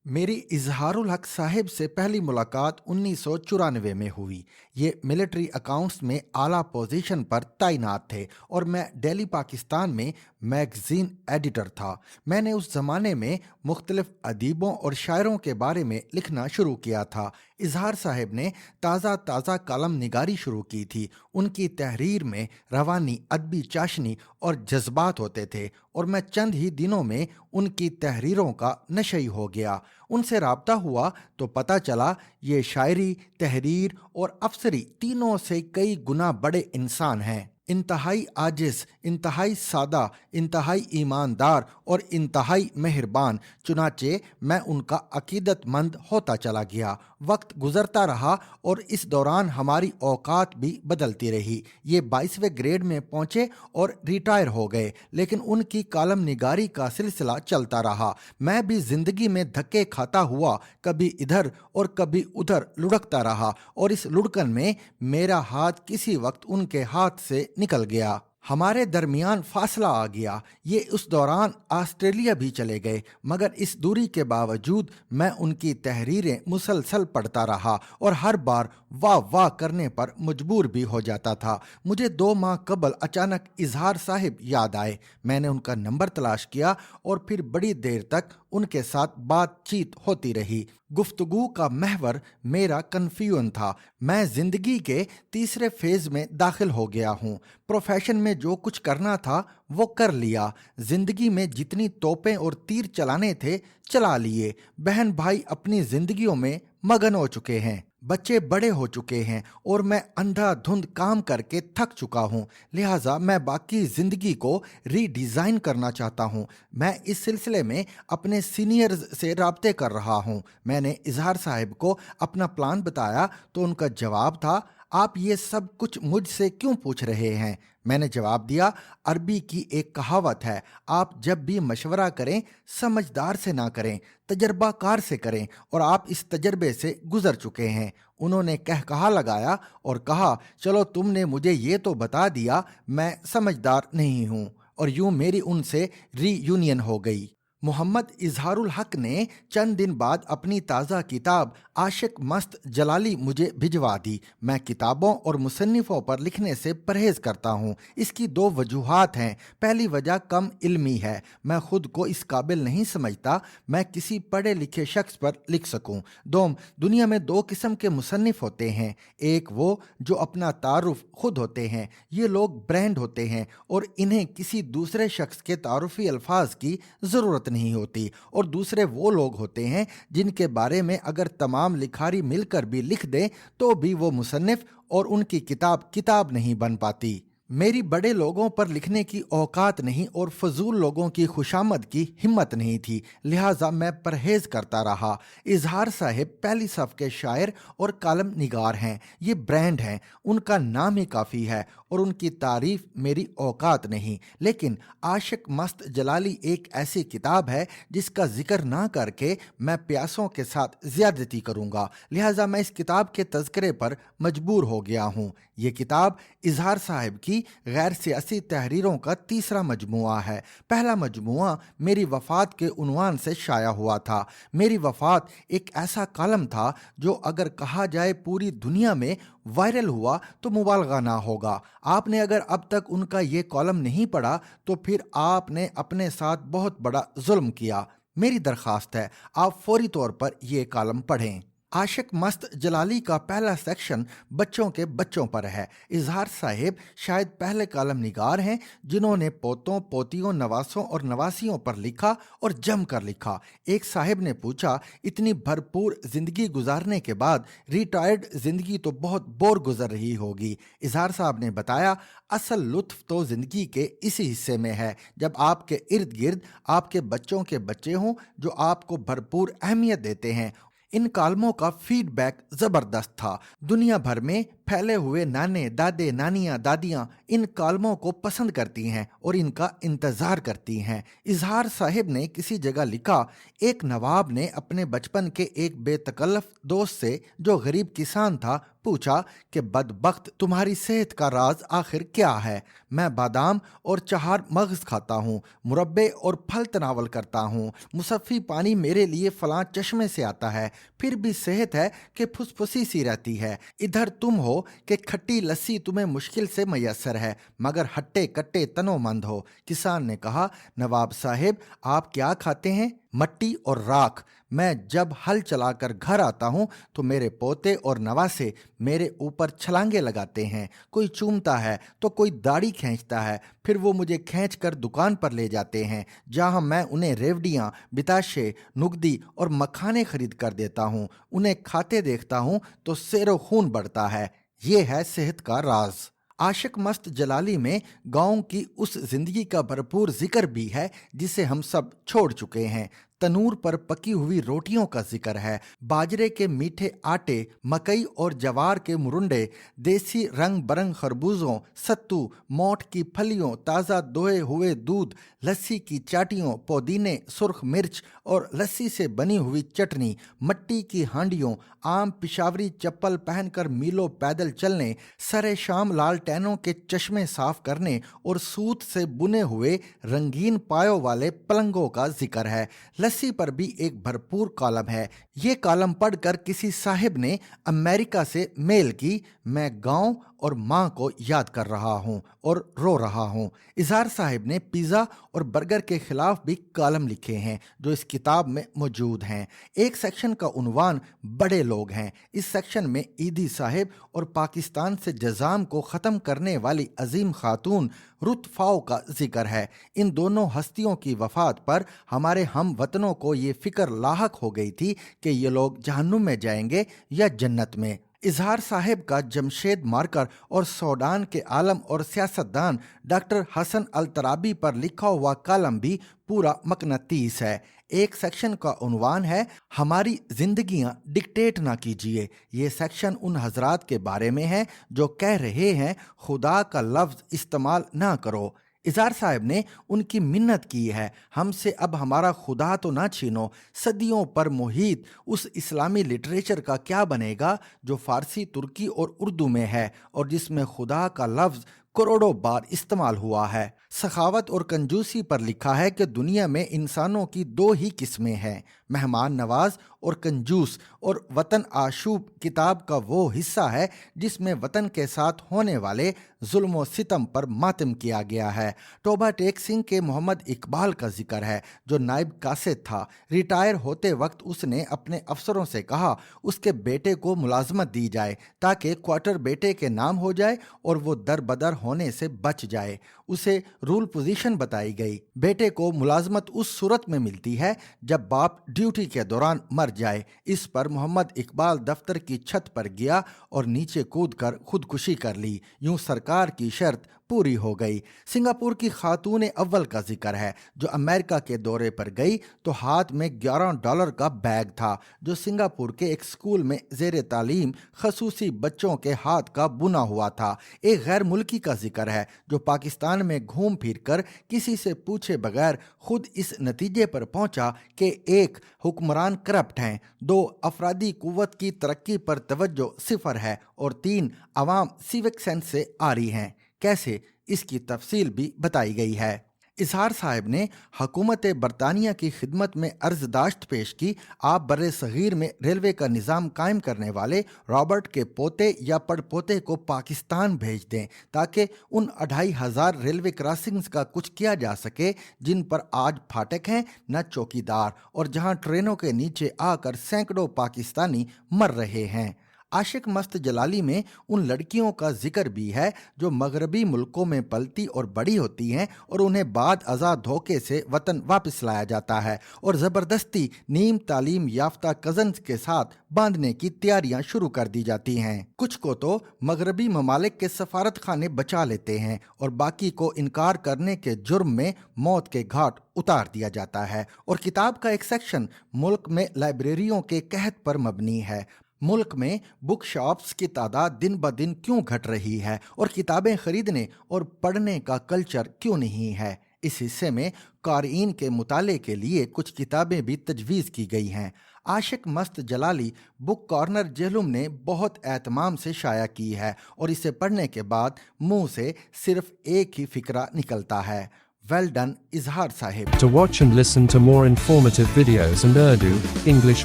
मेरी इजहारुल हक साहिब से पहली मुलाकात 1994 में हुई। ये मिलिट्री अकाउंट्स में आला पोजीशन पर तैनात थे और मैं दिल्ली पाकिस्तान में मैगजीन एडिटर था। मैंने उस ज़माने में मुख्तलिफ अदीबों और शायरों के बारे में लिखना शुरू किया था। इजहार साहिब ने ताज़ा ताज़ा कालम निगारी शुरू की थी। उनकी तहरीर में रवानी, अदबी चाशनी और जज्बात होते थे और मैं चंद ही दिनों में उनकी तहरीरों का नशई हो गया। उनसे राब्ता हुआ तो पता चला ये शायरी, तहरीर और अफसरी तीनों से कई गुना बड़े इंसान हैं। इंतहाई आजिज, इंतहाई सादा, इंतहाई ईमानदार और इंतहाई मेहरबान। चुनाचे मैं उनका अकीदतमंद होता चला गया। वक्त गुजरता रहा और इस दौरान हमारी औकात भी बदलती रही। ये 22वें ग्रेड में पहुंचे और रिटायर हो गए, लेकिन उनकी कालम निगारी का सिलसिला चलता रहा। मैं भी जिंदगी में धक्के खाता हुआ कभी इधर और कभी उधर लुढ़कता रहा और इस लुढ़कन में मेरा हाथ किसी वक्त उनके हाथ से निकल गया। हमारे दरमियान फासला आ गया। ये उस दौरान ऑस्ट्रेलिया भी चले गए, मगर इस दूरी के बावजूद मैं उनकी तहरीरें मुसलसल पढ़ता रहा और हर बार वाह वाह करने पर मजबूर भी हो जाता था। मुझे 2 माह कबल अचानक इजहार साहिब याद आए। मैंने उनका नंबर तलाश किया और फिर बड़ी देर तक उनके साथ बातचीत होती रही। गुफ्तगू का महवर मेरा कन्फ्यूजन था। मैं जिंदगी के तीसरे फेज में दाखिल हो गया हूँ। प्रोफेशन में जो कुछ करना था वो कर लिया। जिंदगी में जितनी तोपें और तीर चलाने थे चला लिए। बहन भाई अपनी जिंदगियों में मगन हो चुके हैं। बच्चे बड़े हो चुके हैं और मैं अंधाधुंध काम करके थक चुका हूँ। लिहाजा मैं बाकी ज़िंदगी को रीडिज़ाइन करना चाहता हूँ। मैं इस सिलसिले में अपने सीनियर्स से राब्ते कर रहा हूँ। मैंने इजहार साहिब को अपना प्लान बताया तो उनका जवाब था, आप ये सब कुछ मुझसे क्यों पूछ रहे हैं? मैंने जवाब दिया, अरबी की एक कहावत है, आप जब भी मशवरा करें समझदार से ना करें, तजर्बाकार से करें, और आप इस तजर्बे से गुजर चुके हैं। उन्होंने कहा लगाया और कहा, चलो तुमने मुझे ये तो बता दिया मैं समझदार नहीं हूँ। और यूं मेरी उनसे रीयूनियन हो गई। मोहम्मद इजहारुल हक ने चंद दिन बाद अपनी ताज़ा किताब आशिक मस्त जलाली मुझे भिजवा दी। मैं किताबों और मुसन्निफ़ों पर लिखने से परहेज़ करता हूँ। इसकी 2 वजूहात हैं। पहली वजह कम इल्मी है। मैं खुद को इस काबिल नहीं समझता मैं किसी पढ़े लिखे शख्स पर लिख सकूँ। दोम, दुनिया में 2 किस्म के मुसन्निफ़ होते हैं। एक वो जो अपना तारुफ खुद होते हैं, ये लोग ब्रांड होते हैं और इन्हें किसी दूसरे शख्स के तारुफी अल्फाज की ज़रूरत नहीं होती। और दूसरे वो लोग होते हैं जिनके बारे में अगर तमाम लिखारी मिलकर भी लिख दें तो भी वो मुसन्निफ और उनकी किताब किताब नहीं बन पाती। मेरी बड़े लोगों पर लिखने की औकात नहीं और फजूल लोगों की खुशामद की हिम्मत नहीं थी। लिहाजा मैं परहेज करता रहा। इजहार साहिब पहली सफ के शायर और कालम निगार हैं। ये ब्रांड हैं, उनका नाम ही काफ़ी है और उनकी तारीफ मेरी औकात नहीं। लेकिन आशिक मस्त जलाली एक ऐसी किताब है जिसका जिक्र ना करके मैं प्यासों के साथ ज्यादती करूँगा। लिहाजा मैं इस किताब के तज़किरे पर मजबूर हो गया हूँ। ये किताब इजहार साहिब की गैर सियासी तहरीरों का तीसरा मजमुआ है। पहला मजमुआ मेरी वफ़ात के उन्वान से शाया हुआ था। मेरी वफ़ात एक ऐसा कालम था जो अगर कहा जाए पूरी दुनिया में वायरल हुआ तो मुबालगा ना होगा। आपने अगर अब तक उनका ये कॉलम नहीं पढ़ा तो फिर आपने अपने साथ बहुत बड़ा जुल्म किया। मेरी दरख्वास्त है आप फौरी तौर पर ये कॉलम पढ़ें। आशिक मस्त जलाली का पहला सेक्शन बच्चों के बच्चों पर है। इजहार साहिब शायद पहले कालम निगार हैं जिन्होंने पोतों, पोतियों, नवासों और नवासियों पर लिखा और जम कर लिखा। एक साहिब ने पूछा, इतनी भरपूर जिंदगी गुजारने के बाद रिटायर्ड जिंदगी तो बहुत बोर गुजर रही होगी। इजहार साहब ने बताया, असल लुत्फ तो जिंदगी के इसी हिस्से में है जब आपके इर्द गिर्द आपके बच्चों के बच्चे हों जो आपको भरपूर अहमियत देते हैं। इन कालमों का फीडबैक जबरदस्त था। दुनिया भर में पहले हुए नाने दादे नानियाँ दादियाँ इन कालमों को पसंद करती हैं और इनका इंतज़ार करती हैं। इजहार साहिब ने किसी जगह लिखा, एक नवाब ने अपने बचपन के एक बेतकल्लफ दोस्त से जो गरीब किसान था पूछा कि बदबख्त तुम्हारी सेहत का राज आखिर क्या है। मैं बादाम और चहार मगज खाता हूँ, मुरब्बे और फल तनावल करता हूँ, मुसफ़ी पानी मेरे लिए फलां चश्मे से आता है, फिर भी सेहत है कि फुसफुसी सी रहती है। इधर तुम हो कि खट्टी लस्सी तुम्हें मुश्किल से मैसर है मगर हट्टे कट्टे तनोमंद हो। किसान ने कहा, नवाब साहिब आप क्या खाते हैं? मट्टी और राख। मैं जब हल चलाकर घर आता हूँ तो मेरे पोते और नवासे मेरे ऊपर छलांगे लगाते हैं। कोई चूमता है तो कोई दाढ़ी खींचता है, फिर वो मुझे खींच कर दुकान पर ले जाते हैं जहाँ मैं उन्हें रेवड़ियाँ, बिताशे, नुगदी और मखाने खरीद कर देता हूँ। उन्हें खाते देखता हूँ तो सेरो खून बढ़ता है। ये है सेहत का राज। आशिक मस्त जलाली में गांव की उस जिंदगी का भरपूर जिक्र भी है जिसे हम सब छोड़ चुके हैं। तनूर पर पकी हुई रोटियों का जिक्र है, बाजरे के मीठे आटे, मकई और जवार के मुरुंडे, देसी रंग बरंग खरबूजों, सत्तू, मोठ की फलियों, ताज़ा दोहे हुए दूध, लस्सी की चाटियों, पुदीने, सुर्ख मिर्च और लस्सी से बनी हुई चटनी, मट्टी की हांडियों, आम पिशावरी चप्पल पहनकर मीलों पैदल चलने, सरे शाम लालटेनों के चश्मे साफ करने और सूत से बुने हुए रंगीन पायों वाले पलंगों का जिक्र है। लस्सी पर भी एक भरपूर कॉलम है। ये कॉलम पढ़कर किसी साहिब ने अमेरिका से मेल की, मैं गांव और माँ को याद कर रहा हूँ और रो रहा हूँ। इजहार साहिब ने पिज़्ज़ा और बर्गर के खिलाफ भी कॉलम लिखे हैं जो इस किताब में मौजूद हैं। एक सेक्शन का उन्वान बड़े लोग हैं। इस सेक्शन में ईदी साहिब और पाकिस्तान से जज़ाम को ख़त्म करने वाली अजीम खातून रुत फ़ाओ का जिक्र है। इन दोनों हस्तियों की वफ़ात पर हमारे हम वतनों को ये फ़िक्र लाहक हो गई थी कि ये लोग जहन्नुम में जाएंगे या जन्नत में। इजहार साहिब का जमशेद मार्कर और सूडान के आलम और सियासतदान डॉक्टर हसन अल तराबी पर लिखा हुआ कॉलम भी पूरा मकनतीस है। एक सेक्शन का उन्वान है, हमारी जिंदगियां डिक्टेट ना कीजिए। ये सेक्शन उन हजरात के बारे में है जो कह रहे हैं खुदा का लफ्ज इस्तेमाल ना करो। इजहार साहब ने उनकी मिन्नत की है, हमसे अब हमारा खुदा तो ना छीनो। सदियों पर मुहित उस इस्लामी लिटरेचर का क्या बनेगा जो फारसी, तुर्की और उर्दू में है और जिसमें खुदा का लफ्ज करोड़ों बार इस्तेमाल हुआ है। सखावत और कंजूसी पर लिखा है कि दुनिया में इंसानों की दो ही किस्में हैं, मेहमान नवाज और कंजूस, और वतन आशूब किताब का वो हिस्सा है जिसमें वतन के साथ होने वाले जुल्म व सितम पर मातम किया गया है। टोबा टेक सिंह के मोहम्मद इकबाल का जिक्र है जो नायब कासिद था। रिटायर होते वक्त उसने अपने अफसरों से कहा उसके बेटे को मुलाजमत दी जाए ताकि क्वार्टर बेटे के नाम हो जाए और वो दर बदर होने से बच जाए। उसे रूल पोजीशन बताई गई। बेटे को मुलाजमत उस सूरत में मिलती है जब बाप ड्यूटी के दौरान मर जाए। इस पर मोहम्मद इकबाल दफ्तर की छत पर गया और नीचे कूदकर खुदकुशी कर ली। यूं सरकार की शर्त पूरी हो गई। सिंगापुर की खातून अव्वल का जिक्र है जो अमेरिका के दौरे पर गई तो हाथ में $11 का बैग था जो सिंगापुर के एक स्कूल में जेर तालीम खसूसी बच्चों के हाथ का बुना हुआ था। एक गैर मुल्की का जिक्र है जो पाकिस्तान में घूम फिर कर किसी से पूछे बगैर खुद इस नतीजे पर पहुंचा कि एक, हुक्मरान करप्ट हैं, 2, अफरादी कुव्वत की तरक्की पर तवज्जो सिफर है, और 3, अवाम सिविक सेंस से आरी हैं। कैसे, इसकी तफसील भी बताई गई है। इजहार साहब ने हुकूमत बरतानिया की खिदमत में अर्जदाश्त पेश की, आप बर्रे सगीर में रेलवे का निज़ाम कायम करने वाले रॉबर्ट के पोते या पड़पोते को पाकिस्तान भेज दें ताकि उन 2500 रेलवे क्रॉसिंग्स का कुछ किया जा सके जिन पर आज फाटक हैं न चौकीदार, और जहां ट्रेनों के नीचे आकर सैकड़ों पाकिस्तानी मर रहे हैं। आशिक मस्त जलाली में उन लड़कियों का जिक्र भी है जो मगरबी मुल्कों में पलती और बड़ी होती हैं और उन्हें बाद अज़ा धोखे से वतन वापस लाया जाता है और ज़बरदस्ती नीम तालीम याफ्ता कज़न्स के साथ बांधने की तैयारियां शुरू कर दी जाती हैं। कुछ को तो मगरबी ममालिक के सफारत खाने बचा लेते हैं और बाकी को इनकार करने के जुर्म में मौत के घाट उतार दिया जाता है। और किताब का एक सेक्शन मुल्क में लाइब्रेरियों के कहत पर मबनी है। मुल्क में बुक शॉप्स की तादाद दिन ब दिन क्यों घट रही है और किताबें खरीदने और पढ़ने का कल्चर क्यों नहीं है? इस हिस्से में क़ारीन के मुताले के लिए कुछ किताबें भी तजवीज़ की गई हैं। आशिक मस्त जलाली बुक कॉर्नर जेहलुम ने बहुत एहतमाम से शाया की है और इसे पढ़ने के बाद मुंह से सिर्फ एक ही फिक्रा निकलता है। वेल डन इजहार Sahib. To watch and listen to more informative videos and Urdu, English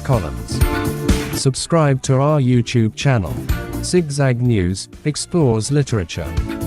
columns, subscribe to our YouTube channel. Zigzag News explores literature.